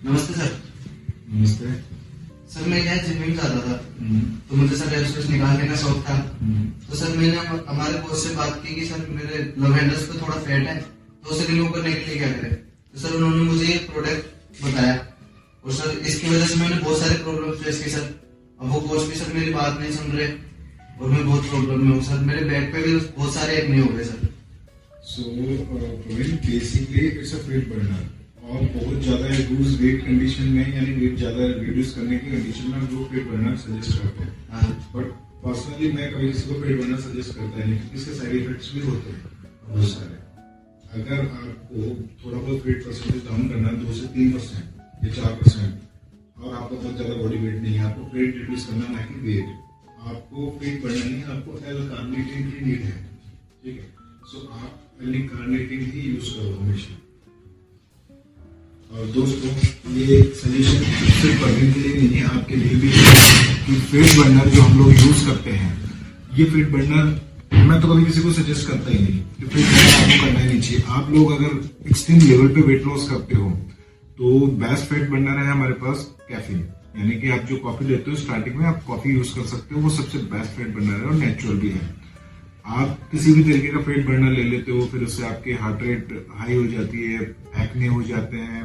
नमस्ते सर। नमस्ते। सर मैं यहाँ जिम जाता था तो मुझे सर एब्स निकालने का शौक था। तो सर मैंने हमारे कोच से बात की कि सर मेरे लव हैंडल्स पे थोड़ा फैट है तो उसे रिमूव करने के लिए क्या करें। तो सर उन्होंने मुझे ये प्रोडक्ट बताया और सर इसकी वजह से मैंने बहुत सारे प्रॉब्लम फेस की सर। अब वो कोच भी सर मेरी बात नहीं सुन रहे और मैं बहुत प्रॉब्लम में हूँ सर। मेरे बैक पे भी बहुत सारे एक्ने हो गए sir. So, basically it's a fat burner और बहुत ज्यादा लूज वेट कंडीशन में यानी वेट ज्यादा रिड्यूस करने की कंडीशन में हम लोग फैट बर्नर सजेस्ट करते हैं। बट पर्सनली मैं कभी किसी को फैट बर्नर सजेस्ट करता है नहीं क्योंकि इसके साइड इफेक्ट्स भी होते हैं बहुत सारे। अगर आपको थोड़ा बहुत वेट परसेंटेज डाउन करना है 2 से 3% या 4% और आपका बहुत ज्यादा बॉडी वेट नहीं है, आपको वेट रिड्यूस करना ना कि वेट, आपको फैट बर्नर नहीं, आपको L-कार्निटिन की नीड है। ठीक है, सो आप L-कार्निटिन ही यूज करो हमेशा। और दोस्तों ये सजेशन सिर्फ परवीन के लिए नहीं है, आपके लिए भी कि फैट बर्नर जो हम लोग यूज करते हैं, ये फैट बर्नर मैं तो कभी किसी को सजेस्ट करता ही नहीं कि फैट बर्नर आपको करना ही नहीं चाहिए। आप लोग अगर एक्सट्रीम लेवल पे वेट लॉस करते हो तो बेस्ट फैट बर्नर है हमारे पास कैफीन, यानी कि आप जो कॉफी लेते हो स्टार्टिंग में आप कॉफी यूज कर सकते हो, वो सबसे बेस्ट फैट बर्नर है और नेचुरल भी है। आप किसी भी तरीके का फैट बर्नर ले लेते हो फिर उससे आपकी हार्ट रेट हाई हो जाती है, एक्ने हो जाते हैं,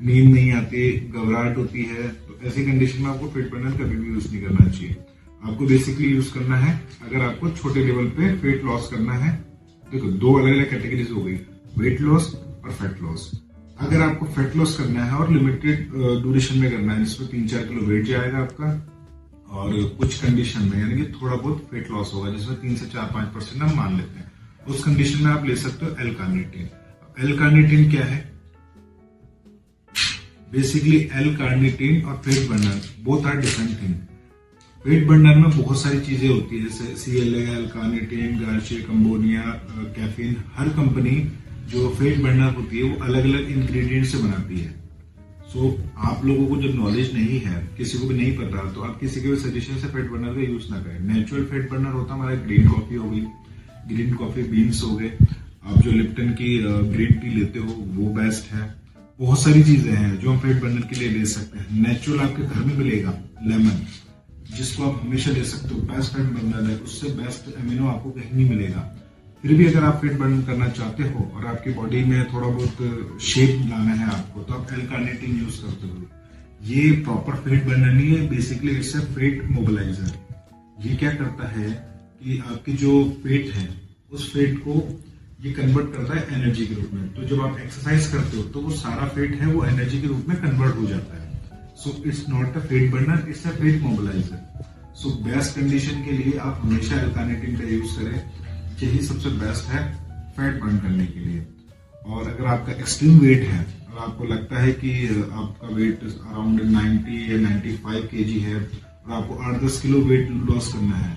नींद नहीं आती, घबराहट होती है, तो ऐसी कंडीशन में आपको फैट बर्नर कभी भी यूज नहीं करना चाहिए। आपको बेसिकली यूज करना है अगर आपको छोटे लेवल पे फैट लॉस करना है। देखो दो अलग अलग कैटेगरीज हो गई, वेट लॉस और फैट लॉस। अगर आपको फैट लॉस करना है और लिमिटेड ड्यूरेशन में करना है जिसमें 3-4 किलो वेट जाएगा आपका और कुछ कंडीशन में यानी कि थोड़ा बहुत वेट लॉस होगा जिसमें 3 से 4-5% हम मान लेते हैं, उस कंडीशन में आप ले सकते हो L-कार्निटिन। L-कार्निटिन क्या है? बेसिकली L-कार्निटिन और fat burner both are different thing. Fat burner में बहुत सारी चीजें होती है जैसे CLA, L-कार्निटिन, गार्चे, कंबोनिया, कैफीन। हर कंपनी जो फैट बर्नर होती है वो अलग अलग इंग्रेडिएंट से बनाती है। सो आप लोगों को जब नॉलेज नहीं है, किसी को भी नहीं पता, तो आप किसी के भी सजेशन से फैट बर्नर का यूज ना करें। नेचुरल फैट बर्नर होता है हमारा ग्रीन कॉफी हो गई, ग्रीन कॉफी बीन्स हो गए, आप जो लिप्टन की ग्रीन टी लेते हो वो बेस्ट है। बहुत सारी चीजें हैं जो हम फैट बर्नर के लिए ले सकते हैं। नेचुरल आपके घर में मिलेगा लेमन, जिसको आप हमेशा ले सकते हो, बेस्ट फैट बर्नर है, उससे बेस्ट अमीनो आपको कहीं नहीं मिलेगा। फिर भी अगर आप फैट बर्न करना चाहते हो और आपकी बॉडी में थोड़ा बहुत शेप लाना है आपको, तो आप L-कार्निटिन यूज करते हो। ये प्रॉपर फैट बर्नर नहीं है, basically it's a fat mobiliser. ये क्या करता है कि आपकी जो फैट है उस फैट को ये कन्वर्ट करता है एनर्जी के रूप में। तो जब आप एक्सरसाइज करते हो तो वो सारा फैट है वो एनर्जी के रूप में कन्वर्ट हो जाता है। So it's not a fat burner, it's a fat mobiliser. So best condition के लिए आप हमेशा L-कार्निटिन का यूज करें, यही सबसे बेस्ट है फैट बर्न करने के लिए। और अगर आपका एक्सट्रीम वेट है और आपको लगता है कि आपका वेट अराउंड 90 या 95 kg है और आपको 8-10 किलो वेट लॉस करना है,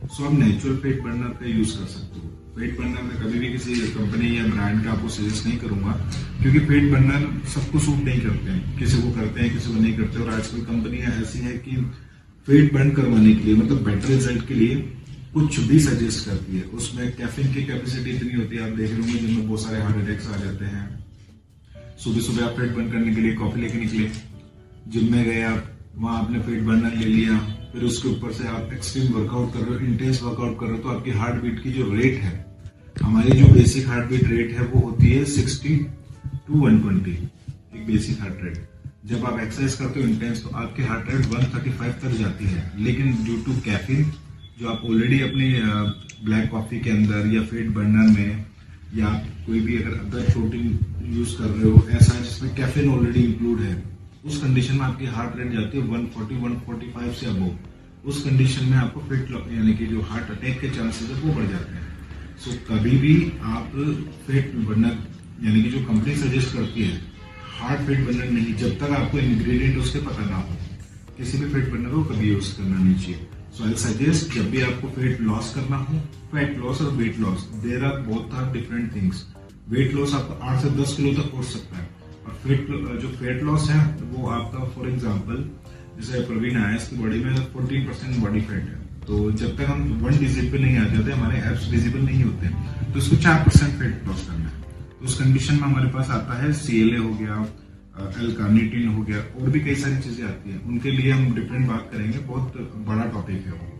सो आप नेचुरल फैट बर्नर का यूज कर सकते हो। फैट बर्नर में कभी भी किसी कंपनी या ब्रांड का आपको सजेस्ट नहीं करूंगा क्योंकि फैट बर्नर सबको सूट नहीं करते हैं, किसी को करते हैं किसी को नहीं करते। और आजकल कंपनियां ऐसी है कि फैट बर्न करवाने के लिए मतलब बेटर रिजल्ट के लिए कुछ भी सजेस्ट करती है। उसमें कैफीन की कैपेसिटी इतनी होती है, आप देख रहे होंगे जिनमें बहुत सारे हार्ट अटैक्स आ जाते हैं। सुबह सुबह आप फैट बर्न करने के लिए कॉफी लेके निकले, जिम में गए आप, वहां आपने फैट बर्नर ले लिया, फिर उसके ऊपर से आप एक्सट्रीम वर्कआउट कर रहे हो, इंटेंस वर्कआउट कर रहे हो, तो आपकी हार्ट बीट की जो रेट है, हमारी जो बेसिक हार्ट बीट रेट है वो होती है 60 to 120, एक बेसिक हार्ट रेट। जब आप एक्सरसाइज करते हो इंटेंस तो आपकी हार्ट रेट 135 तक जाती है, लेकिन ड्यू टू कैफीन जो आप ऑलरेडी अपने ब्लैक कॉफी के अंदर या फैट बर्नर में या कोई भी अगर अदर प्रोटीन यूज कर रहे हो ऐसा जिसमें कैफीन ऑलरेडी इंक्लूड है, उस कंडीशन में आपकी हार्ट रेट जाती है 140-145 से अबव। उस कंडीशन में आपको फैट यानी कि जो हार्ट अटैक के चांसेस है वो बढ़ जाते हैं। सो कभी भी आप फैट बर्नर यानी कि जो कंपनी सजेस्ट करती है हार्ड फैट बर्नर नहीं, जब तक आपको इंग्रेडिएंट उसके पता ना हो, किसी भी फैट बर्नर को कभी यूज करना नहीं चाहिए। सो आई सजेस्ट जब भी आपको फैट लॉस करना हो, फैट लॉस और weight loss there are both are different things. Weight loss आपका 8 से 10 किलो तक हो सकता है और जो फैट लॉस है वो आपका फॉर एग्जांपल जैसे प्रवीण है इसकी बॉडी में 14% बॉडी फैट है, तो जब तक हम 1 डिजिट पे नहीं आ जाते हमारे एब्स विजिबल नहीं होते, तो इसको 4% फैट लॉस करना है। तो उस कंडीशन में हमारे पास आता है CLA हो गया, एल कार्निटीन हो गया, और भी कई सारी चीजें आती हैं, उनके लिए हम डिफरेंट बात करेंगे, बहुत बड़ा टॉपिक है वो।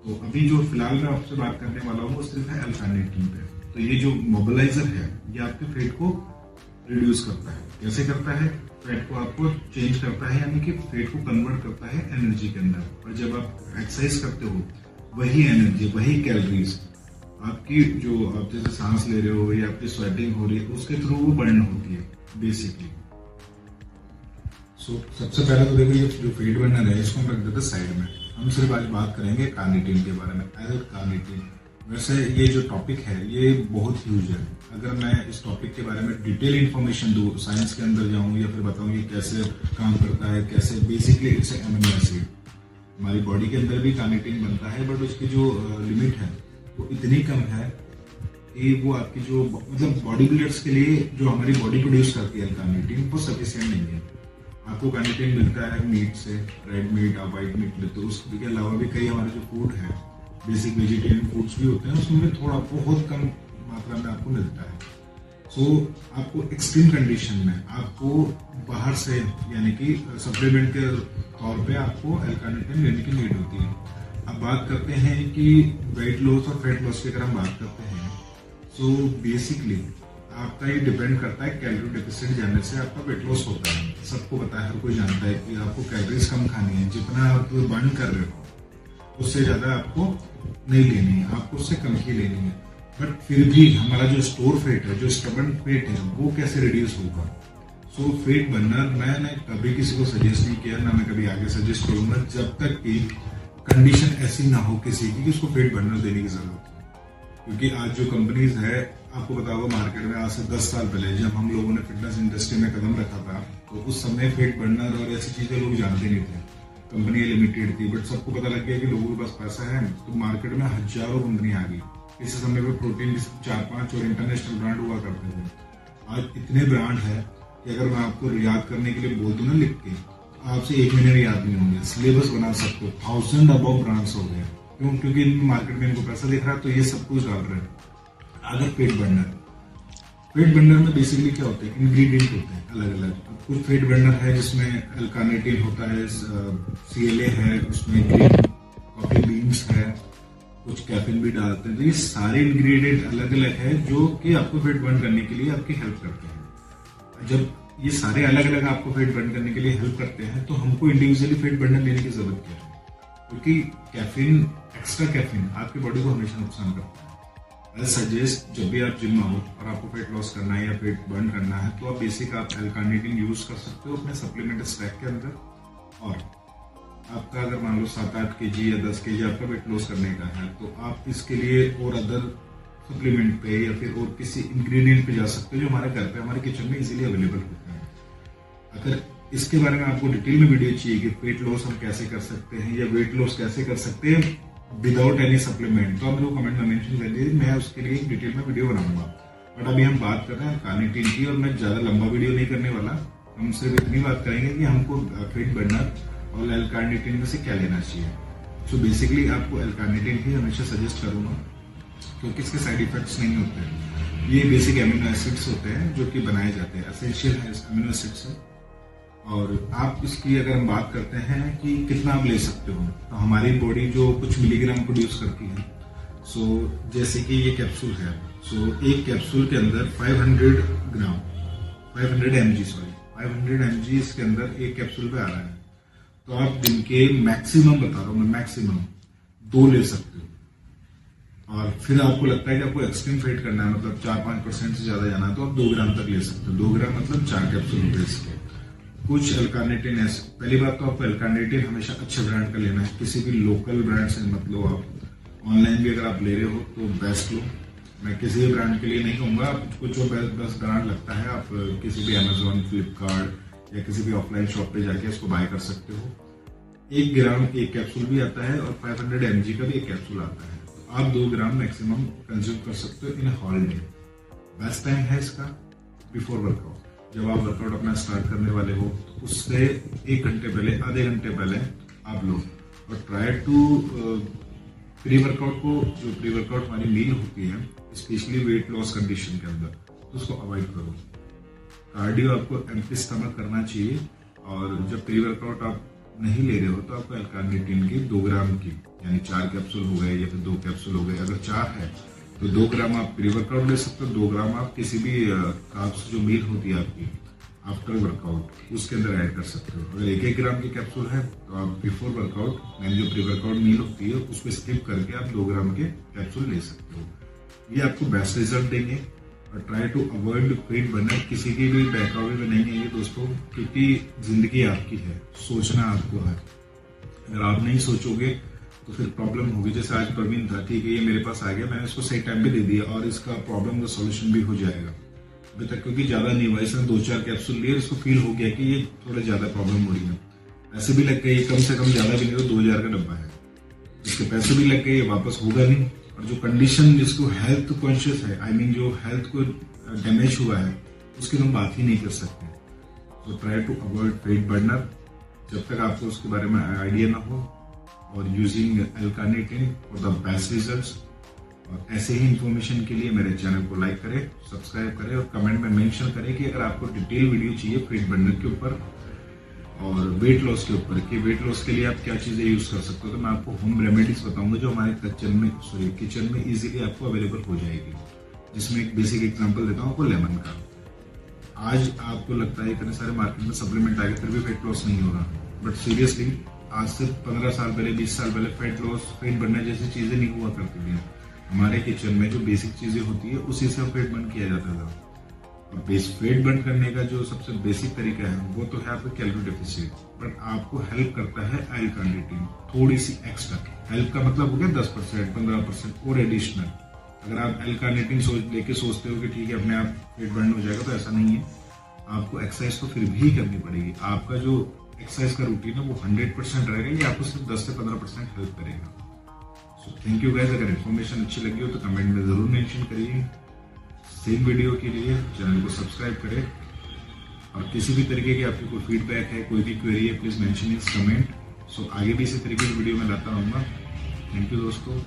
तो अभी जो फिलहाल मैं आपसे बात करने वाला हूँ वो सिर्फ है एल कार्निटीन पे। तो ये जो मोबिलाइजर है ये आपके फैट को रिड्यूस करता है। कैसे करता है? फैट को आपको चेंज करता है, यानी कि फैट को कन्वर्ट करता है एनर्जी के अंदर। और जब आप एक्सरसाइज करते हो वही एनर्जी, वही कैलोरीज आपकी जो आप जैसे सांस ले रहे हो या आपकी स्वेटिंग हो रही है उसके थ्रू वो बर्न होती है बेसिकली। सो सबसे पहले तो देखो ये जो फैट बर्नर है इसको हम रख देते साइड में। हम सिर्फ आज बात करेंगे कार्निटीन के बारे में, एल कार्निटीन। वैसे ये जो टॉपिक है ये बहुत ह्यूज है। अगर मैं इस टॉपिक के बारे में डिटेल इंफॉर्मेशन दूं, साइंस के अंदर जाऊं या फिर बताऊं कि कैसे काम करता है, कैसे बेसिकली इट्स एमिनो एसिड। हमारी बॉडी के अंदर भी कार्निटीन बनता है, बट उसकी जो लिमिट है वो इतनी कम है कि वो आपकी जो मतलब बॉडी बिल्डर्स के लिए जो हमारी बॉडी प्रोड्यूस करती है कार्निटीन वो सफिशिएंट नहीं है। आपको कार्निटीन मिलता है मीट से, रेड मीट, आप व्हाइट मीट लेते हो, उसके अलावा भी कई हमारे जो फूड है बेसिक वेजिटेरियन फूड्स भी होते हैं, उसमें थोड़ा बहुत कम मात्रा में आपको मिलता है। सो आपको एक्सट्रीम कंडीशन में आपको बाहर से यानी कि सप्लीमेंट के तौर पे आपको एल कार्निटीन लेने की नीड होती है। अब बात करते हैं कि वेट लॉस और फैट लॉस की अगर हम बात करते हैं, सो बेसिकली आपका ये डिपेंड करता है कैलोरी डेफिसिट जानने से आपका वेट लॉस होता है। सबको पता है, हर कोई जानता है कि आपको कैलोरीज कम खानी है, जितना आप बर्न कर रहे हो उससे ज्यादा आपको नहीं लेनी है, आपको उससे कम ही लेनी है। बट फिर भी हमारा जो स्टोर फेट है, जो स्टबर्न फेट है, वो कैसे रिड्यूस होगा? सो फेट बर्नर मैंने कभी किसी को सजेस्ट नहीं किया, ना मैं कभी आगे सजेस्ट करूंगा, जब तक कि कंडीशन ऐसी ना हो किसी की कि उसको फेट बर्नर देने की जरूरत है। क्योंकि आज जो कंपनीज है, आपको पता होगा मार्केट में आज से 10 साल पहले जब हम लोगों ने फिटनेस इंडस्ट्री में कदम रखा था, तो उस समय फेट बर्नर और ऐसी चीजें लोग जानते नहीं थे, कंपनी लिमिटेड थी। बट सबको पता लग गया कि लोगों के पास पैसा है, तो मार्केट में हजारों कंपनी आ गई। इस समय पे प्रोटीन 4-5 और इंटरनेशनल ब्रांड हुआ करते थे। आज इतने ब्रांड है कि अगर मैं आपको याद करने के लिए बोल दूं ना लिख के, आपसे 1 महीने में याद नहीं होंगे। सिलेबस बना सकते हो, 1000 अबव ब्रांड्स हो गए। क्यों? क्योंकि इन मार्केट में इनको पैसा दिख रहा है, तो ये सब कुछ डाल रहे हैं। अगर फेट बर्नर में बेसिकली क्या होते हैं? इंग्रेडिएंट होते हैं अलग अलग। कुछ फेट बर्नर है जिसमें एल कार्निटीन होता है, CLA है, उसमें ग्रीन कॉफी बीन्स है, कुछ कैफीन भी डालते हैं। तो ये सारे इंग्रेडिएंट अलग अलग है जो कि आपको फेट बर्न करने के लिए आपकी हेल्प करते हैं। जब ये सारे अलग अलग आपको फेट बर्न करने के लिए हेल्प करते हैं, तो हमको इंडिविजुअली फेट बर्नर लेने की जरूरत क्या है? क्योंकि कैफीन, एक्स्ट्रा कैफीन आपकी बॉडी को हमेशा नुकसान करता है। आई सजेस्ट जब भी आप जिम में हो और आपको फेट लॉस करना है या फेट बर्न करना है, तो आप बेसिक आप एल कार्निटीन यूज कर सकते हो अपने सप्लीमेंट स्टैक के अंदर। और आपका अगर मान लो 7-8 kg या 10 kg आपका वेट लॉस करने का है, तो आप इसके लिए और अदर सप्लीमेंट पे या फिर और किसी इंग्रेडिएंट पे जा सकते हो जो हमारे घर पे, हमारे किचन में इजीली अवेलेबल होते हैं। अगर इसके बारे में आपको डिटेल में वीडियो चाहिए कि वेट लॉस हम कैसे कर सकते हैं या वेट लॉस कैसे कर सकते हैं विदाउट एनी सप्लीमेंट, तो आप मेरे को कमेंट में मेंशन कर दीजिए, मैं उसके लिए एक डिटेल में वीडियो बनाऊंगा। बट अभी हम बात कर रहे हैं कार्निटीन की, और मैं ज्यादा लंबा वीडियो नहीं करने वाला। हम सिर्फ इतनी बात करेंगे कि हमको फेट बर्नर और एल कार्निटीन में से क्या लेना चाहिए। सो बेसिकली आपको एल कार्निटीन ही हमेशा सजेस्ट करूंगा, क्योंकि इसके साइड इफेक्ट्स नहीं होते। ये बेसिक एमिनो एसिड्स होते हैं जो कि बनाए जाते हैं, एसेंशियल एमिनो एसिड्स है। और आप इसकी अगर हम बात करते हैं कि कितना आप ले सकते हो, तो हमारी बॉडी जो कुछ मिलीग्राम प्रोड्यूस करती है। सो जैसे कि ये कैप्सूल है, सो एक कैप्सूल के अंदर 500 mg इसके अंदर एक कैप्सूल पे आ रहा है। तो आप दिन के मैक्सिमम, बता रहा हूं मैं, मैक्सिमम 2 ले सकते हो। और फिर आपको लगता है कि आपको एक्सट्रीम फेट करना है, मतलब 4-5% से ज्यादा जाना है, तो आप 2 ग्राम तक ले सकते हो। 2 ग्राम मतलब 4 कैप्सूल होते हैं इसके। कुछ एल कार्निटीन है, पहली बात तो आपको एल कार्निटीन हमेशा अच्छे ब्रांड का लेना है, किसी भी लोकल ब्रांड से मत लो। आप ऑनलाइन भी अगर आप ले रहे हो तो बेस्ट लो। मैं किसी भी ब्रांड के लिए नहीं कहूंगा, आपको जो बेस्ट ब्रांड लगता है आप किसी भी अमेजोन, फ्लिपकार्ट या किसी भी ऑफलाइन शॉप पे जाके इसको बाय कर सकते हो। 1 ग्राम एक कैप्सूल भी आता है और 500 mg का भी एक कैप्सूल आता है। तो आप 2 ग्राम मैक्सिमम कंज्यूम कर सकते हो इन हॉल डे। बेस्ट टाइम है इसका बिफोर वर्कआउट। जब आप वर्कआउट अपना स्टार्ट करने वाले हो, तो उससे 1 घंटे पहले, आधे घंटे पहले आप लो। और ट्राई टू प्री वर्कआउट को, जो प्री वर्कआउट हमारी मील होती है स्पेशली वेट लॉस कंडीशन के अंदर, तो उसको अवॉइड करो। कार्डियो आपको एम्प्टी स्टमक करना चाहिए। और जब प्री वर्कआउट आप नहीं ले रहे हो तो आपको L-कार्निटिन की 2 ग्राम की, यानी 4 कैप्सूल हो गए या फिर 2 कैप्सूल हो गए। अगर 4 है तो 2 ग्राम आप प्री वर्कआउट ले सकते हो, 2 ग्राम आप किसी भी कार्ब्स जो मील होती है आपकी आफ्टर वर्कआउट उसके अंदर ऐड कर सकते हो। अगर 1-1 ग्राम की कैप्सूल है तो आप बिफोर वर्कआउट यानी जो प्री वर्कआउट मील होती है उसको स्किप करके आप 2 ग्राम के कैप्सूल ले सकते हो। ये आपको बेस्ट रिजल्ट देंगे। और try to avoid weight burner. किसी की भी बहकावे में नहीं है ये दोस्तों, क्योंकि जिंदगी आपकी है, सोचना आपको है। अगर आप नहीं सोचोगे तो फिर प्रॉब्लम होगी। जैसे आज प्रवीण था, ठीक है, ये मेरे पास आ गया, मैंने इसको सही टाइम पे दे दिया और इसका प्रॉब्लम का सॉल्यूशन भी हो जाएगा। अभी तक क्योंकि ज्यादा नहीं हुआ, इसने 2-4 कैप्सूल लिए, इसको फील हो गया कि ये थोड़ा ज्यादा प्रॉब्लम हो रही है। ऐसे भी लग गए, ये कम से कम ज्यादा भी नहीं तो 2000 का डब्बा है, इसके पैसे भी लग गए, ये वापस होगा नहीं। और जो कंडीशन जिसको हेल्थ कॉन्शियस है, आई मीन जो हेल्थ को डैमेज हुआ है, उसकी तो हम बात ही नहीं कर सकते। तो try to avoid weight burner जब तक आपको उसके बारे में आइडिया ना हो, और using L carnitine for the best results. और ऐसे ही इंफॉर्मेशन के लिए मेरे चैनल को लाइक करें, सब्सक्राइब करें और कमेंट में मेंशन करें कि अगर आपको डिटेल वीडियो चाहिए वेट बर्नर के ऊपर और वेट लॉस के ऊपर, कि वेट लॉस के लिए आप क्या चीजें यूज कर सकते हो, तो मैं आपको होम रेमेडीज बताऊंगा जो हमारे किचन में इजीली आपको अवेलेबल हो जाएगी। जिसमें एक बेसिक एग्जांपल देता हूँ आपको लेमन का। आज आपको लगता है इतने सारे मार्केट में सप्लीमेंट आ गए फिर भी वेट लॉस नहीं हो रहा, बट सीरियसली आज से 15 साल पहले, 20 साल पहले वेट लॉस, वेट बढ़ना जैसी चीजें नहीं हुआ करती थी। हमारे किचन में जो बेसिक चीजें होती है उसी से वेट बर्न किया जाता था। वेट बर्न करने का जो सबसे बेसिक तरीका है वो तो है आपका कैलोरी डेफिसिट, बट आपको हेल्प करता है L-कार्निटिन थोड़ी सी एक्स्ट्रा। हेल्प का मतलब हो गया 10%, 15% और एडिशनल। अगर आप L-कार्निटिन लेके सोचते हो कि ठीक है अपने आप वेट बर्न हो जाएगा, तो ऐसा नहीं है। आपको एक्सरसाइज तो फिर भी करनी पड़ेगी। आपका जो एक्सरसाइज का रूटीन है वो 100% रहेगा, ये आपको सिर्फ 10 से 15% हेल्प करेगा। So thank you guys. अगर इन्फॉर्मेशन अच्छी लगी हो तो कमेंट में जरूर मेंशन करिए। सेम वीडियो के लिए चैनल को सब्सक्राइब करें, और किसी भी तरीके की आपकी कोई फीडबैक है, कोई भी क्वेरी है, प्लीज मेंशन इन कमेंट। सो आगे भी इसी तरीके की वीडियो में लाता रहूंगा। थैंक यू दोस्तों।